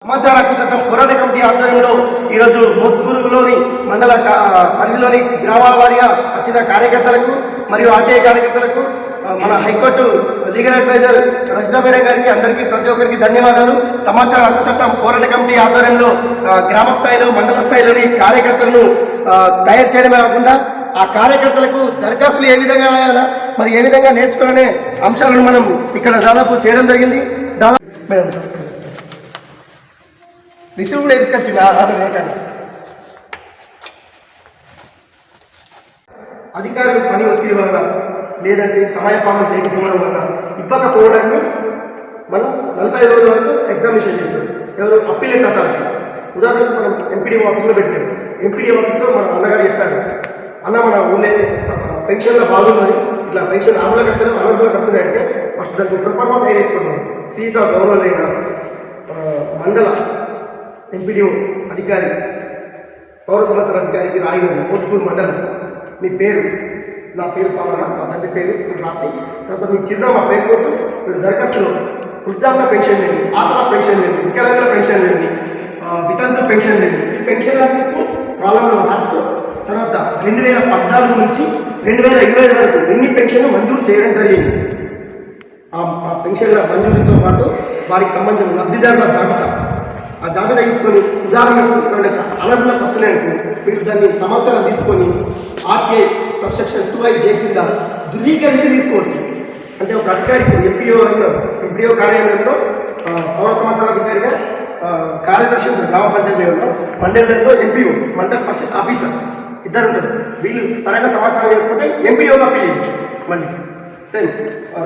సమాచార హక్కు చట్టం పోరాట కమిటీ ఆధ్వర్యంలో ఈరోజు మోత్కూరులోని మండల పరిధిలోని గ్రామాల వారీగా వచ్చిన కార్యకర్తలకు మరియు ఆర్టీఐ కార్యకర్తలకు మన high court legal adviser Rajitha madam గారికి అందరికీ ప్రతి ఒక్కరికి ధన్యవాదాలు. సమాచార హక్కు చట్టం పోరాట కమిటీ ఆధ్వర్యంలో గ్రామ స్థాయిలో మండల స్థాయిలోని కార్యకర్తలను తయారు చేయడమే కాకుండా ఆ కార్యకర్తలకు దరఖాస్తులు ఏ విధంగా రాయాలా మరి ఏ విధంగా నేర్చుకోవాలనే అంశాలను మనం ఇక్కడ దాదాపు చేయడం జరిగింది. దాదాపు మేడం రిసీవ్ కూడా వేసుకొచ్చింది అధికారులు పని ఒత్తిడి వలన లేదంటే సమయపాలన లేకపోవడం వలన ఇవ్వకపోవడాన్ని మనం 45 రోజుల వరకు ఎగ్జామినేషన్ చేస్తాం. ఎవరు అప్పీలేట్ అథారిటీ ఉదాహరణకు మనం ఎంపీడీఓ ఆఫీస్లో పెట్టాం. ఎంపీడీఓ ఆఫీస్లో మన అన్నగారు చెప్పారు, అన్న మన ఊళ్ళో పెన్షన్ల బాగుందని ఇట్లా పెన్షన్ ఆరులో కట్టడం అనర్సులో కడుతున్నాయి అంటే ఫస్ట్ దానికి ప్రపర్మ తయారు చేసుకుంటాం. సీత గౌరవులైన మండల ఎంపీడీఓ అధికారి పౌర సంస్థల అధికారికి రాయినది మోత్కూరు మండలం మీ పేరు, నా పేరు పాలన, మా తండ్రి పేరు రాసి తర్వాత మీ చిరునామా పేరు కొట్టు. మీరు దరఖాస్తులో వృద్ధాప్య పెన్షన్ లేదు, ఆసరా పెన్షన్ లేదు, వికలాంగుల పెన్షన్ లేదు, వితంతు పెన్షన్ లేదు, ఈ పెన్షన్లన్నింటినీ కాలంలో రాస్తూ తర్వాత 2014 నుంచి 2020 వరకు ఎన్ని పెన్షన్లు మంజూరు చేయడం జరిగింది. ఆ పెన్షన్ల మంజూరుతో పాటు వారికి సంబంధించిన లబ్ధిదారుల జాబితా, ఆ జాబితా తీసుకొని ఉదాహరణకు అనర్హులకు వస్తున్నాయనుకో మీరు దాన్ని సంవత్సరాలు తీసుకొని ఆర్టీఐ సబ్సెక్షన్ 2I జే కింద ధృవీకరించి తీసుకోవచ్చు. అంటే ఒక అధికారికి ఎంపీడీఓ కార్యాలయంలో పౌర సమాచార అధికారిగా కార్యదర్శి గ్రామ పంచాయతీ లెవెల్లో, మండలంలో ఎంపీఓ మండల పరిషత్ ఆఫీసర్ ఇద్దరు ఉంటారు. వీళ్ళు సరైన సమాచారం లేకపోతే ఎంపీడీఓకి అప్పీల్ చేయొచ్చు. మళ్ళీ సేమ్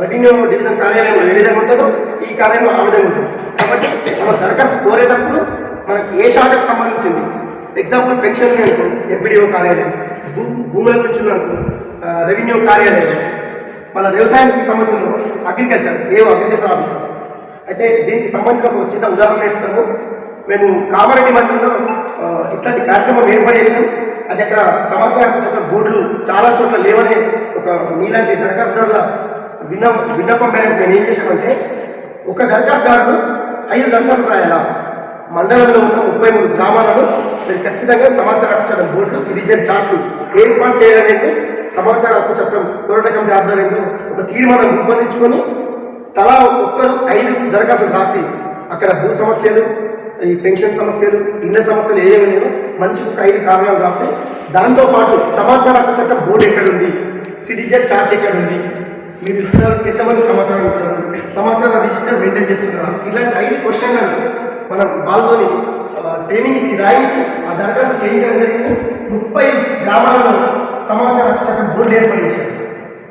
రెవెన్యూ డివిజన్ కార్యాలయంలో ఏ విధంగా ఉంటుందో ఈ కార్యాలయంలో ఆ విధంగా ఉంటుంది. కాబట్టి మనం దరఖాస్తు కోరేటప్పుడు మనకు ఏ శాఖకు సంబంధించింది, ఎగ్జాంపుల్ పెన్షన్ అనుకో ఎంపీడీఓ కార్యాలయం, భూముల గురించి అనుకో రెవెన్యూ కార్యాలయం, మన వ్యవసాయానికి సంబంధించిన అగ్రికల్చర్ అగ్రికల్చర్ ఆఫీసర్. అయితే దీనికి సంబంధించిన ఒక చిన్న ఉదాహరణ చెప్తాము. మేము కామారెడ్డి మండలంలో ఇట్లాంటి కార్యక్రమం ఏర్పాటు చేసినాం. అది అక్కడ సమాచార చట్టం బోర్డులు చాలా చోట్ల లేవనే ఒక మీలాంటి దరఖాస్తుదారుల విన్నపం మేరకు మేము ఏం చేశామంటే ఒక దరఖాస్తుదారుడు 5 దరఖాస్తులు రాయాలా. మండలంలో ఉన్న 33 గ్రామాలను మీరు ఖచ్చితంగా సమాచార హక్కు చట్టం బోర్డులు సిటిజన్ చార్ట్లు ఏర్పాటు చేయాలనేది సమాచార హక్కు చట్టం పోరాట కమిటీ ఆధ్వర్యంలో ఒక తీర్మానం రూపొందించుకొని తలా ఒక్కరు 5 దరఖాస్తులు రాసి అక్కడ భూ సమస్యలు, ఈ పెన్షన్ సమస్యలు, ఇళ్ల సమస్యలు ఏమేమో మంచి ఒక 5 కారణాలు రాసి దాంతోపాటు సమాచార హక్కు చట్టం బోర్డు ఎక్కడుంది, సిటిజన్ చార్ట్ ఎక్కడుంది, మీరు ఎంతమంది సమాచారం ఇచ్చారు, సమాచార రిజిస్టర్ మెయింటైన్ చేస్తున్నారా, ఇలాంటి 5 క్వశ్చన్లను మనం వాళ్ళతోని ట్రైనింగ్ ఇచ్చి రాయించి ఆ దరఖాస్తు చేయించడం జరిగింది. 30 గ్రామాలలో సమాచార హక్కు చట్టం బోర్డు ఏర్పాటు చేశారు.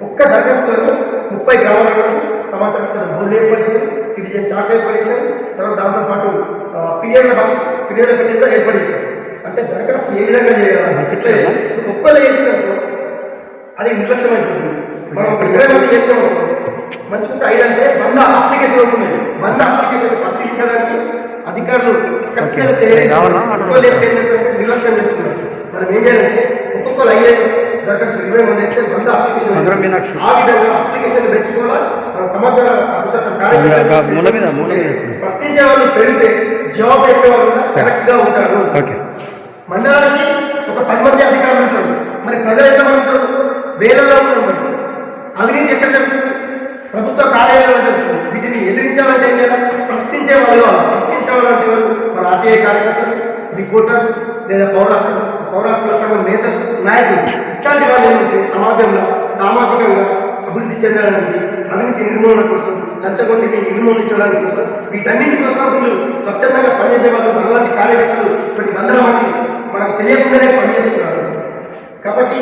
ఒక్క దరఖాస్తుతో 30 గ్రామాలలో సమాచార హక్కు చట్టం బోర్డు ఏర్పాటు చేశారు, సిటిజన్ చార్ట్ ఏర్పాటు చేశారు, తర్వాత దాంతోపాటు పీరియడ్ల పెట్టిన ఏర్పాటు చేశారు. అంటే దరఖాస్తు ఏ విధంగా చేయాలి, ఎట్లా ఒక్కళ్ళు చేసినప్పుడు అది నిర్లక్ష్యం అయిపోతుంది. మనం ఒక 20 మంది చేసినాము మంచిగా 5 అంటే 100 అప్లికేషన్ అవుతున్నాయి. 100 అప్లికేషన్ పరిశీలించడానికి అధికారులు ఖచ్చితంగా నిర్లక్ష్యం చేస్తున్నారు. మనం ఏం చేయాలంటే ఒక్కొక్కరు 5 దరఖాస్తులు 20 మంది వేస్తే 100 అప్లికేషన్. ఆ విధంగా అప్లికేషన్ పెంచుకోవాలి. మన సమాచార హక్కు చట్టం కార్యక్రమం ప్రశ్నించే వాళ్ళు పెరిగితే జవాబు చెప్పే వాళ్ళు కూడా కరెక్ట్గా ఉంటారు. మండలానికి ఒక 10 మంది అధికారులు ఉంటారు, మరి ప్రజలు ఎంతమంది ఉంటారు, వేలలో ఉంటారు. మరి అవినీతి ఎక్కడ జరుగుతుంది, ప్రభుత్వ కార్యాలయంలో జరుగుతుంది. వీటిని ఎదిరించాలంటే ఏం చేయాలి, ప్రశ్నించే వాళ్ళు ప్రశ్నించేవాళ్ళంటే వాళ్ళు మన ఆర్టీఐ కార్యకర్తలు, రిపోర్టర్ లేదా పౌర హక్కుల సంఘం నేతలు, నాయకులు, ఇట్లాంటి వాళ్ళు ఏంటంటే సమాజంలో సామాజికంగా అభివృద్ధి చెందడానికి, అవినీతి నిర్మూలన కోసం, లంచగొండిని నిర్మూలించడానికి కోసం, వీటన్నింటి కోసం వీళ్ళు స్వచ్ఛందంగా పనిచేసే వాళ్ళు మనలాంటి కార్యకర్తలు కొన్ని 100 మంది మనకు తెలియకుండానే పనిచేస్తున్నారు. కాబట్టి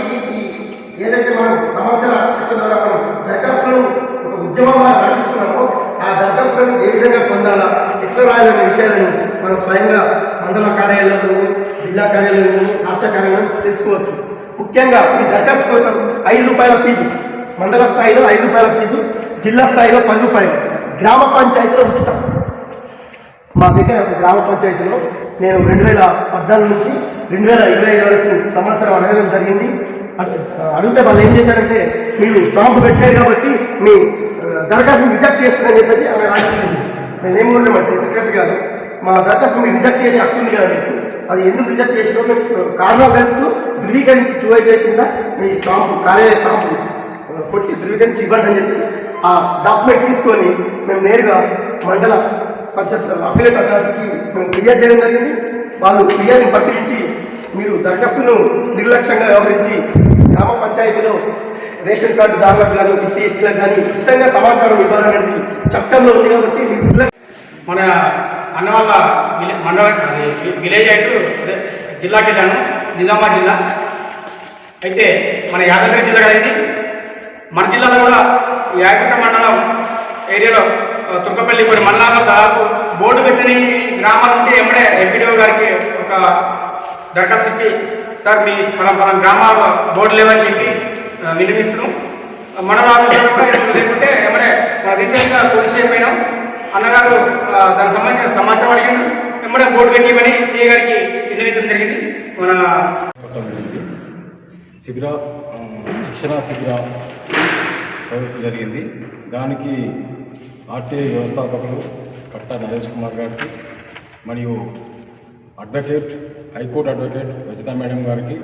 ఏదైతే మనం సమాచార హక్కు చట్టం ద్వారా మనం దరఖాస్తులను ఒక ఉద్యమంగా నడిపిస్తున్నామో ఆ దరఖాస్తులను ఏ విధంగా పొందాలా, ఎట్లా రాయాలనే విషయాలను మనం స్వయంగా మండల కార్యాలయంలో, జిల్లా కార్యాలయంలో, రాష్ట్ర కార్యాలయంలో తెలుసుకోవచ్చు. ముఖ్యంగా ఈ దరఖాస్తు కోసం 5 రూపాయల ఫీజు, మండల స్థాయిలో 5 రూపాయల ఫీజు, జిల్లా స్థాయిలో 10 రూపాయలు, గ్రామ పంచాయతీలో ఉచితం. మా దగ్గర గ్రామ పంచాయతీలో నేను 2014 నుంచి 2025 వరకు సమాచారం అడగడం జరిగింది. అడిగితే వాళ్ళు ఏం చేశారంటే మీరు స్టాంప్ పెట్టలేదు కాబట్టి మీ దరఖాస్తును రిజెక్ట్ చేస్తుందని చెప్పేసి ఆమె రాసింది. మేము ఏం కొన్నామంటే సెక్రటరీ గారు మా దరఖాస్తు మీరు రిజెక్ట్ చేసే హక్కు ఉంది కదా మీకు, అది ఎందుకు రిజెక్ట్ చేసినో మేము కారణాలు తెలుపుతూ ధృవీకరించి చూవై చేయకుండా మీ స్టాంపు కార్యాలయ స్టాంపు కొట్టి ధృవీకరించి ఇవ్వండి అని చెప్పేసి ఆ డాక్యుమెంట్ తీసుకొని మేము నేరుగా మండల పరిషత్ అప్పిలేట్ అథారిటీకి మేము ఫిర్యాదు చేయడం జరిగింది. వాళ్ళు ఫిర్యాదుని పరిశీలించి మీరు దరఖాస్తును నిర్లక్ష్యంగా వ్యవహరించి గ్రామ పంచాయతీలో రేషన్ కార్డు దారులకు కానీ ఎస్సీ ఎస్టీలకు కానీ ఉచితంగా సమాచారం ఇవ్వాలనేది చట్టంలో ఉంది కాబట్టి మన అన్న వాళ్ళ మండల విలేజ్ అంటూ జిల్లాకి వెళ్ళాను, నిజామాబాద్ జిల్లా. అయితే మన యాదాద్రి జిల్లా కదా ఇది. మన జిల్లాలో కూడా యాగుట్ట మండలం ఏరియాలో తుర్కపల్లి కొన్ని మండలాల్లో దాదాపు బోర్డు పెట్టని గ్రామాలు ఉంటే ఎమ్మడే ఎంపీడీఓ గారికి ఒక దరఖాస్తు ఇచ్చి సార్ మీ మనం గ్రామాల బోర్డు లేవని చెప్పి వినిపిస్తున్నాం. మండలాలు కూడా లేకుంటే ఎమ్మడే రీసెంట్గా పోలీస్ స్టేషన్ పోయినాం. అన్నగారు దానికి సంబంధించిన సమాచారం అడిగింది, ఎమ్మడే బోర్డు పెట్టిమని సీఏ గారికి వినిపించడం జరిగింది. మన శిక్షణ శిబిర సదస్సు జరిగింది. దానికి ఆర్టీఐ వ్యవస్థాపకులు కట్టా నరేష్ కుమార్ గారికి మరియు advocate high court advocate Rajitha madam గారికి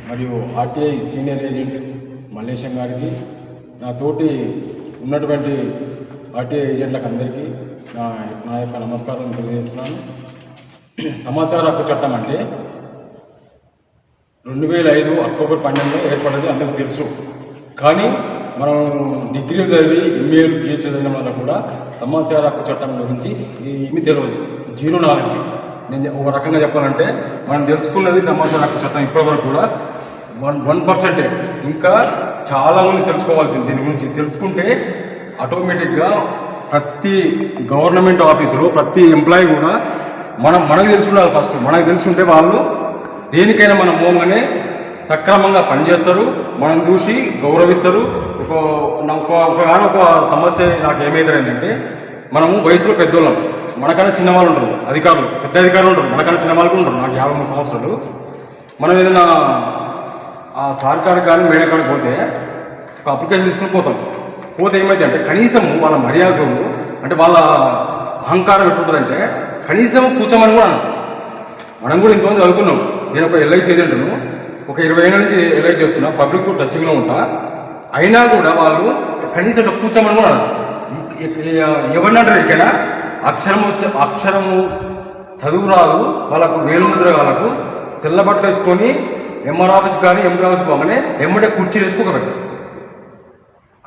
మరియు ఆర్టీఐ సీనియర్ ఏజెంట్ మల్లేశం గారికి, నా తోటి ఉన్నటువంటి ఆర్టీఐ ఏజెంట్లకు అందరికీ నా యొక్క నమస్కారం తెలియజేస్తున్నాను. సమాచార హక్కు చట్టం అంటే 2005 అక్టోబర్ 12 ఏర్పడేది అందరికీ తెలుసు. కానీ మనం డిగ్రీ చదివి ఎంఏలు పిహెచ్ చదివిన వల్ల కూడా సమాచార హక్కు చట్టం గురించి ఏమీ తెలియదు, జీరో నాలెడ్జ్. నేను ఒక రకంగా చెప్పాలంటే మనం తెలుసుకున్నది సమాచార హక్కు చట్టం ఇప్పటివరకు కూడా 1%. ఇంకా చాలామంది తెలుసుకోవాల్సింది. దీని గురించి తెలుసుకుంటే ఆటోమేటిక్గా ప్రతి గవర్నమెంట్ ఆఫీసులో ప్రతి ఎంప్లాయీ కూడా మనకు తెలుసుండాలి. ఫస్ట్ మనకు తెలుసుంటే వాళ్ళు దేనికైనా మనం పోగానే సక్రమంగా పనిచేస్తారు, మనం చూసి గౌరవిస్తారు. ఒక సమస్య నాకు ఏమైందంటే, మనము వయసులో పెద్దోళ్ళం, మనకన్నా చిన్నవాళ్ళు ఉంటారు, అధికారులు పెద్ద అధికారులు ఉంటారు, మనకన్నా చిన్న వాళ్ళు కూడా ఉంటారు. నాకు 53 సంవత్సరాలు. మనం ఏదైనా ఆ సర్కారు కానీ మేడ కానీ పోతే ఒక అప్లికేషన్ తీసుకుని పోతే ఏమైతే అంటే కనీసం వాళ్ళ మర్యాద చూడు, అంటే వాళ్ళ అహంకారం ఎట్లుంటుందంటే కనీసం కూర్చోమని కూడా అన్నారు. మనం కూడా ఇంతమంది చదువుకున్నాం. నేను ఒక ఎల్ఐసి ఏజెంట్ను, ఒక 20 ఏళ్ళ నుంచి ఎల్ఐ చేస్తున్నా, పబ్లిక్తో టచింగ్లో ఉంటా. అయినా కూడా వాళ్ళు కనీసం కూర్చోమని కూడా అన్నారు. ఎవరినంటారు ఎక్కడైనా అక్షరము చదువు రాదు వాళ్ళకు, వేలుముద్ర వాళ్ళకు తెల్ల బట్టలు వేసుకొని ఎంఆర్ ఆఫీస్ కానీ ఎండి ఆఫీస్ పోగానే ఎమ్మడే కుర్చీలు వేసుకోబెట్టారు.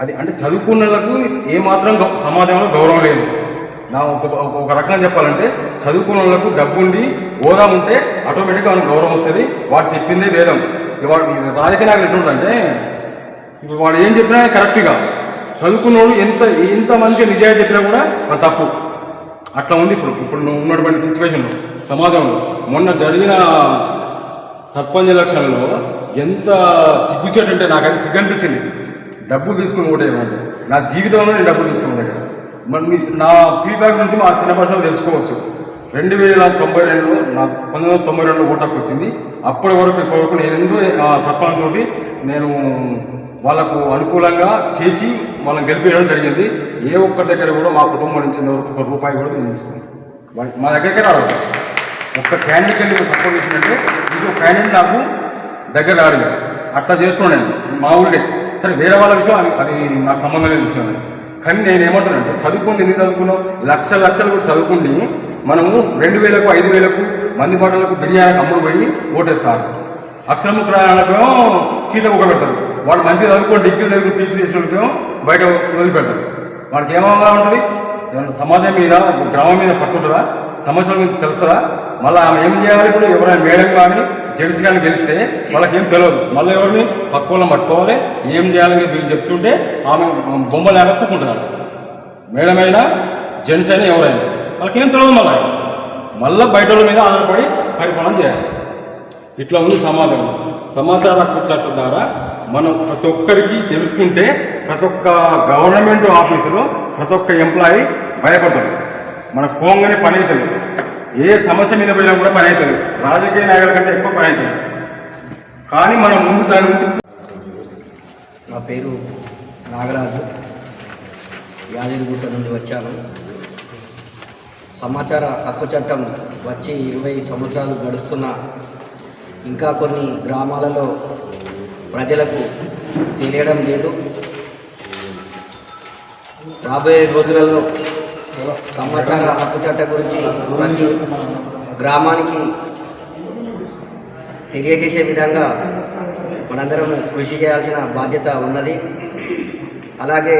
అది అంటే చదువుకున్న వాళ్ళకు ఏమాత్రం సమాజంలో గౌరవం లేదు. నా ఒక రకంగా చెప్పాలంటే చదువుకున్న వాళ్ళకు డబ్బుండి హోదా ఉంటే ఆటోమేటిక్గా మనకు గౌరవం వస్తుంది. వాడు చెప్పిందే వేదం. వాడు రాజకీయ నాయకులు ఎట్లుంటారంటే ఇప్పుడు వాడు ఏం చెప్పినా కరెక్ట్గా, చదువుకున్న వాళ్ళు ఎంత మంచిగా నిజాయితీ చెప్పినా కూడా అది తప్పు. అట్లా ఉంది ఇప్పుడు ఉన్నటువంటి సిచ్యువేషన్లో సమాజంలో. మొన్న జరిగిన సర్పంచ్ ఎలక్షన్లో ఎంత సిగ్గుచేటు అంటే నాకు అది సిగ్గు అనిపించింది. డబ్బులు తీసుకుని ఓటేయమంటే నా జీవితంలో నేను డబ్బులు తీసుకున్న దగ్గర మరి నా ఫీడ్బ్యాక్ నుంచి మా చిన్న భాషలో తెలుసుకోవచ్చు. 2092లో నా 1992లో ఓటాకు వచ్చింది. అప్పటి వరకు ఇప్పటివరకు నేను ఎందుకు సర్పంచ్ తోటి నేను వాళ్ళకు అనుకూలంగా చేసి వాళ్ళని గెలిపేయడం జరిగింది. ఏ ఒక్కరి దగ్గర కూడా మా కుటుంబం నుంచి వరకు ₹1 కూడా నేను తీసుకున్నాను. మా దగ్గరికే రాదు సార్. ఒక్క క్యాండిడేట్ వెళ్ళి సపోర్ట్ చేసినట్టే ఇంకో క్యాండిడేట్ నాకు దగ్గర రాడు. అట్లా చేస్తున్నాను నేను మా ఊళ్ళే. సరే వేరే వాళ్ళ విషయం అది నాకు సంబంధం లేని విషయం. కానీ నేను ఏమంటానంటే చదువుకుంది ఎందుకు చదువుకున్నాం, లక్షలు కూడా చదువుకుండి మనము 2000కు 5000కు మంది బాటలకు బిర్యానీకి అమ్ముడు పోయి ఓటేస్తారు. అక్షరముఖాలకేమో సీట్లకు ఒక పెడతారు. వాడు మంచిగా చదువుకొని డిగ్రీ చదువుకుని పీసీ చేసినకేమో బయట వదిలిపెడతారు. వాడికి ఏమవుతా ఉంటుంది, సమాజం మీద గ్రామం మీద పట్టుంటుందా, సమస్యల మీద తెలుస్తుందా? మళ్ళీ ఆమె ఏం చేయాలి? ఇప్పుడు ఎవరైనా మేడం కానీ జెంట్స్ కానీ గెలిస్తే వాళ్ళకి ఏం తెలియదు. మళ్ళీ ఎవరిని పక్క వాళ్ళని పట్టుకోవాలి, ఏం చేయాలని వీళ్ళు చెప్తుంటే ఆమె బొమ్మలాగా కూకుంటున్నాడు. మేడం అయినా జెంట్స్ అయినా ఎవరైనా వాళ్ళకేం తెలియదు. మళ్ళీ బయట వాళ్ళ మీద ఆధారపడి పరిపాలన చేయాలి. ఇట్లా ఉంది సమాజం. సమాచార హక్కు చట్టం ద్వారా మనం ప్రతి ఒక్కరికి తెలుసుకుంటే ప్రతి ఒక్క గవర్నమెంట్ ఆఫీసులో ప్రతి ఒక్క ఎంప్లాయీ భయపడతాడు. మనకు పోగానే పని అవుతుంది. ఏ సమస్య మీద పోయినా కూడా పని అవుతుంది. రాజకీయ నాయకుల కంటే ఎక్కువ పని అవుతుంది. కానీ మనం ముందు దాని ముందు. నా పేరు నాగరాజు, యాదగిరిగుట్ట నుండి వచ్చాను. సమాచార హక్కు చట్టం వచ్చి 20 సంవత్సరాలు గడుస్తున్నా ఇంకా కొన్ని గ్రామాలలో ప్రజలకు తెలియడం లేదు. రాబోయే రోజులలో సమాచార హక్కు చట్టం గురించి ప్రతి గ్రామానికి తెలియజేసే విధంగా మనందరం కృషి చేయాల్సిన బాధ్యత ఉన్నది. అలాగే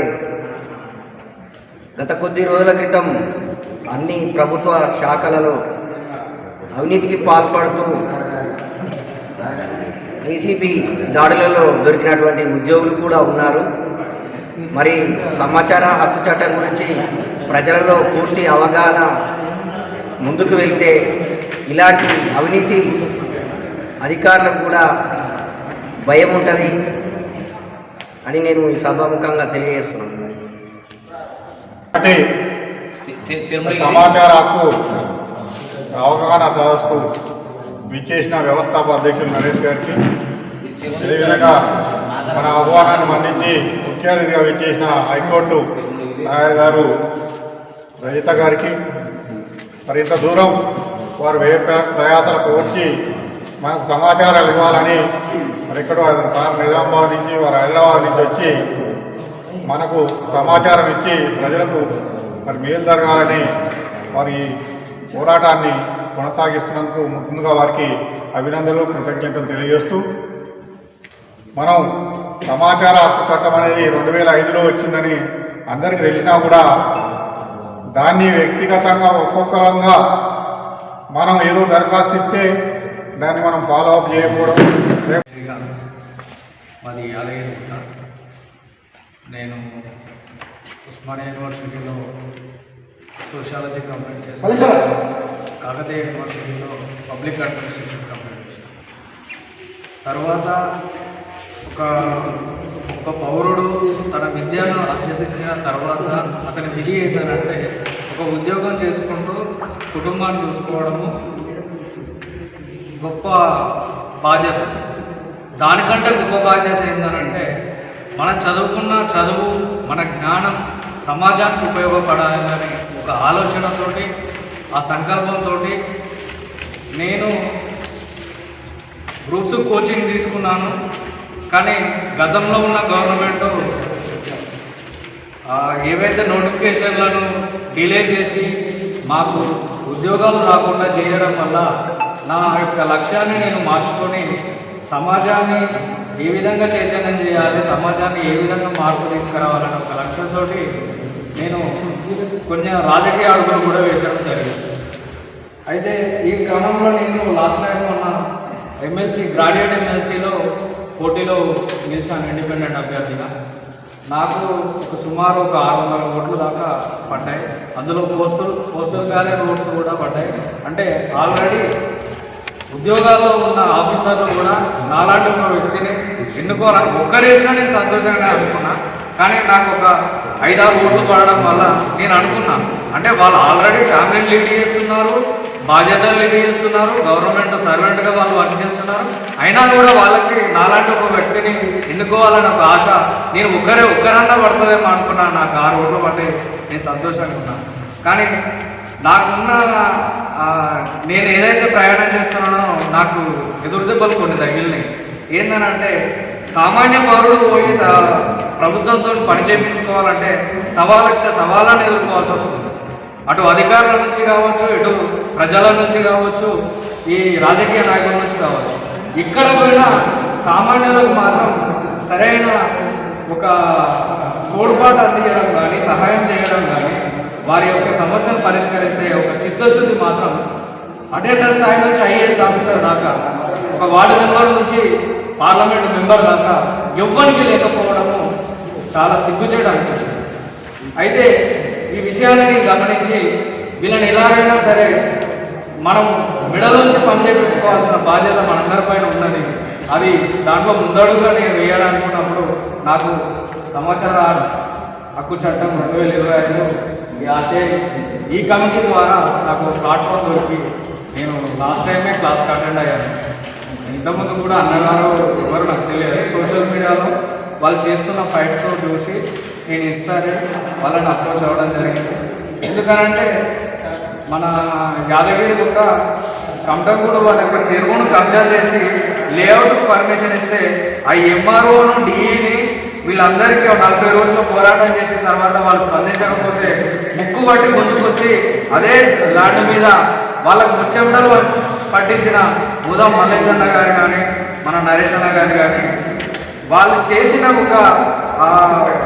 గత కొద్ది రోజుల క్రితం అన్ని ప్రభుత్వ శాఖలలో అవినీతికి పాల్పడుతూ ఏసీబీ దాడులలో దొరికినటువంటి ఉద్యోగులు కూడా ఉన్నారు. మరి సమాచార హక్కు చట్టం గురించి ప్రజలలో పూర్తి అవగాహన ముందుకు వెళ్తే ఇలాంటి అవినీతి అధికారులకు కూడా భయం ఉంటుంది అని నేను ఈ సభాముఖంగా తెలియజేస్తున్నాను. సమాచార హక్కు అవగాహన సదస్సుకు విచ్చేసిన వ్యవస్థాపక అధ్యక్షులు నరేష్ గారికి, అదేవిధంగా మన ఆహ్వానాన్ని మన్నించి ముఖ్య అతిథిగా విచ్చేసిన హైకోర్టు లాయర్ గారు రజిత గారికి, మరి ఇంత దూరం వారు ప్రయాసాలకు వచ్చి మనకు సమాచారాలు ఇవ్వాలని మరి ఎక్కడో సార్ నిజామాబాద్ నుంచి వారు హైదరాబాద్ నుంచి వచ్చి మనకు సమాచారం ఇచ్చి ప్రజలకు మరి మేలు జరగాలని వారి పోరాటాన్ని కొనసాగిస్తున్నందుకు ముందుగా వారికి అభినందనలు, కృతజ్ఞతలు తెలియజేస్తూ, మనం సమాచార హక్కు చట్టం అనేది 2005లో వచ్చిందని అందరికీ తెలిసినా కూడా దాన్ని వ్యక్తిగతంగా ఒక్కొక్కరంగా మనం ఏదో దరఖాస్తు ఇస్తే దాన్ని మనం ఫాలో అప్ చేయకపోవడం. మాది యాదగిరిగుట్ట. నేను ఉస్మానియా యూనివర్సిటీలో సోషాలజీ కంప్లీట్ చేశాను. కాకతీయ యూనివర్సిటీలో పబ్లిక్ అడ్మినిస్ట్రేషన్ కంప్లీట్ చేశాను. తర్వాత ఒక పౌరుడు తన విద్యను అభ్యసించిన తర్వాత అతని విధి ఏంటంటే ఒక ఉద్యోగం చేసుకుంటూ కుటుంబాన్ని చూసుకోవడము గొప్ప బాధ్యత. దానికంటే గొప్ప బాధ్యత ఏంటంటే మనం చదువుకున్న చదువు, మన జ్ఞానం సమాజానికి ఉపయోగపడాలని ఒక ఆలోచనతోటి, ఆ సంకల్పంతో నేను గ్రూప్స్ కోచింగ్ తీసుకున్నాను. కానీ గతంలో ఉన్న గవర్నమెంట్ ఏవైతే నోటిఫికేషన్లను డిలే చేసి మాకు ఉద్యోగాలు రాకుండా చేయడం వల్ల నా యొక్క లక్ష్యాన్ని నేను మార్చుకొని సమాజాన్ని ఏ విధంగా చైతన్యం చేయాలి, సమాజాన్ని ఏ విధంగా మార్పు తీసుకురావాలని ఒక లక్ష్యంతో నేను కొంచెం రాజకీయ అడుగులు కూడా వేసడం జరిగింది. అయితే ఈ క్రమంలో నేను లాస్ట్ టైం ఉన్న గ్రాడ్యుయేట్ ఎమ్మెల్సీలో పోటీలో నిలిచాను ఇండిపెండెంట్ అభ్యర్థిగా. నాకు సుమారు 600 ఓట్లు దాకా పడ్డాయి. అందులో పోస్టల్ బ్యాలెట్ ఓట్స్ కూడా పడ్డాయి. అంటే ఆల్రెడీ ఉద్యోగాల్లో ఉన్న ఆఫీసర్లు కూడా నాలాంటి ఒక వ్యక్తిని ఎన్నుకోవాలని ఒక్కరేసినా నేను సంతోషంగా అనుకున్నా. కానీ నాకు ఒక 5-6 ఓట్లు పడడం వల్ల నేను అనుకున్నాను, అంటే వాళ్ళు ఆల్రెడీ ఫ్యామిలీని లీడ్ చేస్తున్నారు, బాధ్యతలు లీడ్ చేస్తున్నారు, గవర్నమెంట్ సర్వెంట్గా వాళ్ళు వర్క్ చేస్తున్నారు, అయినా కూడా వాళ్ళకి నాలాంటి ఒక వ్యక్తిని ఎన్నుకోవాలని ఒక ఆశ. నేను ఒక్కరన్నా పడుతుందేమో అనుకున్నాను. నాకు 6 ఓట్లు పడ్డాయి. నేను సంతోషంగా ఉన్నాను. కానీ నాకున్న నేను ఏదైతే ప్రయాణం చేస్తున్నానో నాకు ఎదురుదెబ్బలు కొన్ని తగిలినాయి. ఏంటనంటే సామాన్య పౌరుడు పోయి ప్రభుత్వంతో పని చేయించుకోవాలంటే సవాళ్ళను ఎదుర్కోవాల్సి వస్తుంది. అటు అధికారుల నుంచి కావచ్చు, ఇటు ప్రజల నుంచి కావచ్చు, ఈ రాజకీయ నాయకుల నుంచి కావచ్చు. ఇక్కడ పోయినా సామాన్యులకు మాత్రం సరైన ఒక తోడ్పాటు అందించడం కానీ, సహాయం చేయడం కానీ, వారి యొక్క సమస్యను పరిష్కరించే ఒక చిత్తశుద్ధి మాత్రం అటెండర్ స్థాయి నుంచి ఐఏఎస్ ఆఫీసర్ దాకా, ఒక వార్డు మెంబర్ నుంచి పార్లమెంట్ మెంబర్ దాకా ఎవ్వరికి లేకపోవడము చాలా సిగ్గుచేటు అనిపించింది. అయితే ఈ విషయాన్ని గమనించి వీళ్ళని ఎలాగైనా సరే మనం మెడలోంచి పని చేయించుకోవాల్సిన బాధ్యత మనందరిపైన ఉన్నది. అది దాంట్లో ముందడుగుగా నేను వేయాలనుకున్నప్పుడు నాకు సమాచార హక్కు చట్టం 2025 ఈ కమిటీ ద్వారా నాకు ప్లాట్ఫామ్ దొరికి నేను లాస్ట్ టైమే క్లాస్కి అటెండ్ అయ్యాను. ఇంతకుముందు కూడా అన్నగారు ఎవరు నాకు తెలియదు. సోషల్ మీడియాలో వాళ్ళు చేస్తున్న ఫైట్స్ చూసి నేను ఇన్స్పైర్ వాళ్ళని అప్రోచ్ అవ్వడం జరిగింది. ఎందుకనంటే మన యాదగిరి గుట్ట కమటంగూడు అనే ఒక చెరువును కబ్జా చేసి లేఅవుట్ పర్మిషన్ ఇస్తే ఆ ఎంఆర్ఓను డిఈని వీళ్ళందరికీ 40 రోజులు పోరాటం చేసిన తర్వాత వాళ్ళు స్పందించకపోతే ముక్కు పట్టి గుంజుకొచ్చి అదే ల్యాండ్ మీద వాళ్ళకు ముచ్చెమటలు పట్టించిన ఉదం మల్లేశన్న గారు కానీ మన నరేష్ అన్న గారు కానీ వాళ్ళు చేసిన ఒక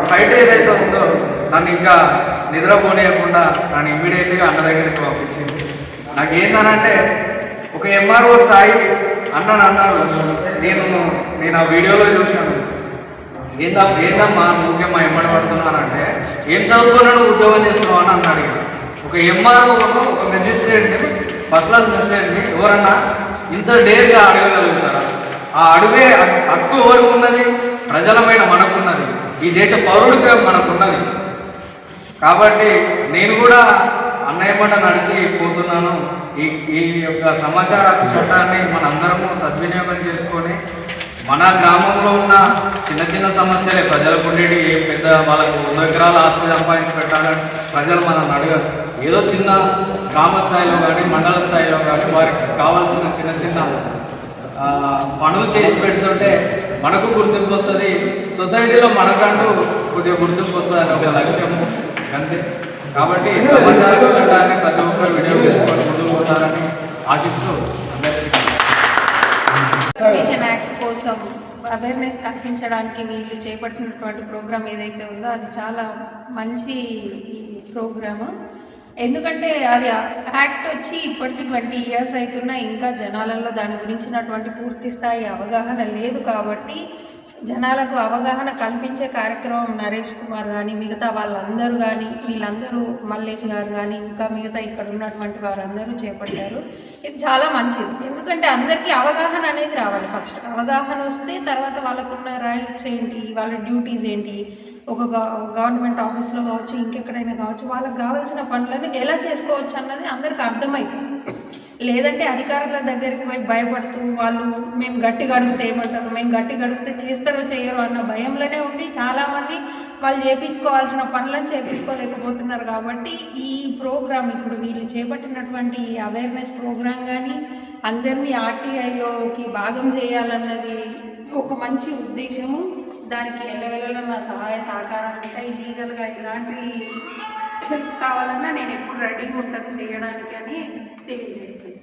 ఫైట్ ఏదైతే ఉందో నన్ను ఇంకా నిద్రపోనేయకుండా నన్ను ఇమ్మీడియట్గా అన్న దగ్గరికి పంపించింది. నాకు ఏంటనంటే ఒక ఎంఆర్ఓ స్థాయి అన్నాడు, నేను ఆ వీడియోలో చూశాను, ఏందమ్మా ముఖ్యమ్మా ఎమ్మడి పడుతున్నానంటే ఏం చదువుకున్నాడు ఉద్యోగం చేస్తున్నావు అని అన్నాడు. ఒక ఎంఆర్ఓ ఒక మెజిస్ట్రేట్ని ఫస్ట్ క్లాస్ మెజిస్ట్రేట్ని ఎవరన్నా ఇంత డేర్గా అడగగలుగుతారా? ఆ అడుగే హక్కు ఎవరికి ఉన్నది? ప్రజలమైన మనకున్నది, ఈ దేశ పౌరుడిగా మనకున్నది. కాబట్టి నేను కూడా అన్నయ్యమాట నడిచి పోతున్నాను. ఈ యొక్క సమాచార హక్కు చట్టాన్ని మనందరము సద్వినియోగం చేసుకొని మన గ్రామంలో ఉన్న చిన్న చిన్న సమస్యలే ప్రజలకు ఉండేవి. ఏం పెద్ద వాళ్ళకు 100 ఎకరాల ఆస్తి సంపాదించి పెట్టాలని ప్రజలు మనం అడగరు. ఏదో చిన్న గ్రామ స్థాయిలో కానీ మండల స్థాయిలో కానీ వారికి కావాల్సిన చిన్న చిన్న పనులు చేసి పెడుతుంటే మనకు గుర్తింపు వస్తుంది, సొసైటీలో మనకంటూ కొద్దిగా గుర్తింపు వస్తుంది అని ఒక లక్ష్యం అంతే. కాబట్టి సమాచార చట్టాన్ని ప్రతి ఒక్కరు వినియోగించుకొని ముందుకు పోతారని ఆశిస్తూ ఇన్ఫర్మేషన్ యాక్ట్ కోసం అవేర్నెస్ కల్పించడానికి వీళ్ళు చేపట్టినటువంటి ప్రోగ్రామ్ ఏదైతే ఉందో అది చాలా మంచి ప్రోగ్రాము. ఎందుకంటే అది యాక్ట్ వచ్చి ఇప్పటికి 20 years అవుతున్నా ఇంకా జనాలలో దాని గురించినటువంటి పూర్తి స్థాయి అవగాహన లేదు. కాబట్టి జనాలకు అవగాహన కల్పించే కార్యక్రమం నరేష్ కుమార్ కానీ మిగతా వాళ్ళందరూ కానీ వీళ్ళందరూ మల్లేష్ గారు కానీ ఇంకా మిగతా ఇక్కడ ఉన్నటువంటి వారందరూ చేపట్టారు. ఇది చాలా మంచిది. ఎందుకంటే అందరికీ అవగాహన అనేది రావాలి. ఫస్ట్ అవగాహన వస్తే తర్వాత వాళ్ళకున్న రైట్స్ ఏంటి, వాళ్ళ డ్యూటీస్ ఏంటి, ఒక గవర్నమెంట్ ఆఫీస్లో కావచ్చు ఇంకెక్కడైనా కావచ్చు వాళ్ళకి కావాల్సిన పనులను ఎలా చేసుకోవచ్చు అన్నది అందరికీ అర్థమవుతుంది. లేదంటే అధికారుల దగ్గరికి పోయి భయపడుతూ వాళ్ళు మేము గట్టిగా అడిగితే ఏమంటారు, మేము గట్టిగా అడిగితే చేస్తారో చేయరో అన్న భయంలోనే ఉండి చాలామంది వాళ్ళు చేయించుకోవాల్సిన పనులను చేయించుకోలేకపోతున్నారు. కాబట్టి ఈ ప్రోగ్రామ్ ఇప్పుడు వీళ్ళు చేపట్టినటువంటి అవేర్నెస్ ప్రోగ్రామ్ కానీ అందరినీ ఆర్టీఐలోకి భాగం చేయాలన్నది ఒక మంచి ఉద్దేశము. దానికి ఎల్లవెల్లలో నా సహాయ సహకారాలు ఉంటాయి. లీగల్గా ఇలాంటి కావాలన్నా నేను ఎప్పుడు రెడీగా ఉంటాను చేయడానికి అని తెలియజేస్తుంది.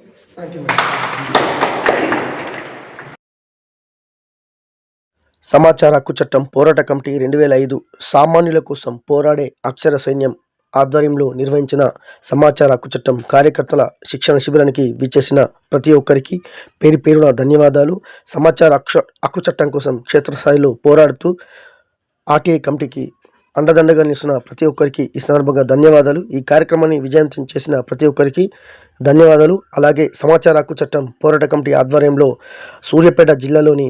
సమాచార హక్కు చట్టం పోరాట కమిటీ 2005 సామాన్యుల కోసం పోరాడే అక్షర సైన్యం ఆధ్వర్యంలో నిర్వహించిన సమాచార హక్కు చట్టం కార్యకర్తల శిక్షణ శిబిరానికి విచ్చేసిన ప్రతి ఒక్కరికి పేరు పేరున ధన్యవాదాలు. సమాచార హక్కు చట్టం కోసం క్షేత్రస్థాయిలో పోరాడుతూ ఆర్టీఐ కమిటీకి అండదండగా నిలిచిన ప్రతి ఒక్కరికి ఈ సందర్భంగా ధన్యవాదాలు. ఈ కార్యక్రమాన్ని విజయవంతం చేసిన ప్రతి ఒక్కరికి ధన్యవాదాలు. అలాగే సమాచార హక్కు చట్టం పోరాట కమిటీ ఆధ్వర్యంలో సూర్యాపేట జిల్లాలోని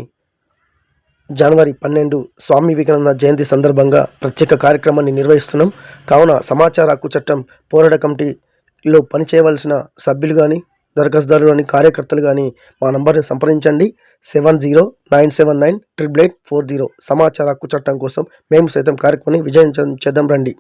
జనవరి 12 స్వామి వివేకానంద జయంతి సందర్భంగా ప్రత్యేక కార్యక్రమాన్ని నిర్వహిస్తున్నాం. కావున సమాచార హక్కు చట్టం పోరాట కమిటీలో పనిచేయవలసిన సభ్యులు కానీ దరఖాస్తుదారులు కానీ కార్యకర్తలు కానీ మా నంబర్ని సంప్రదించండి 7097988840. సమాచార హక్కు చట్టం కోసం మేము సైతం కార్యక్రమాన్ని విజయం చేద్దాం రండి.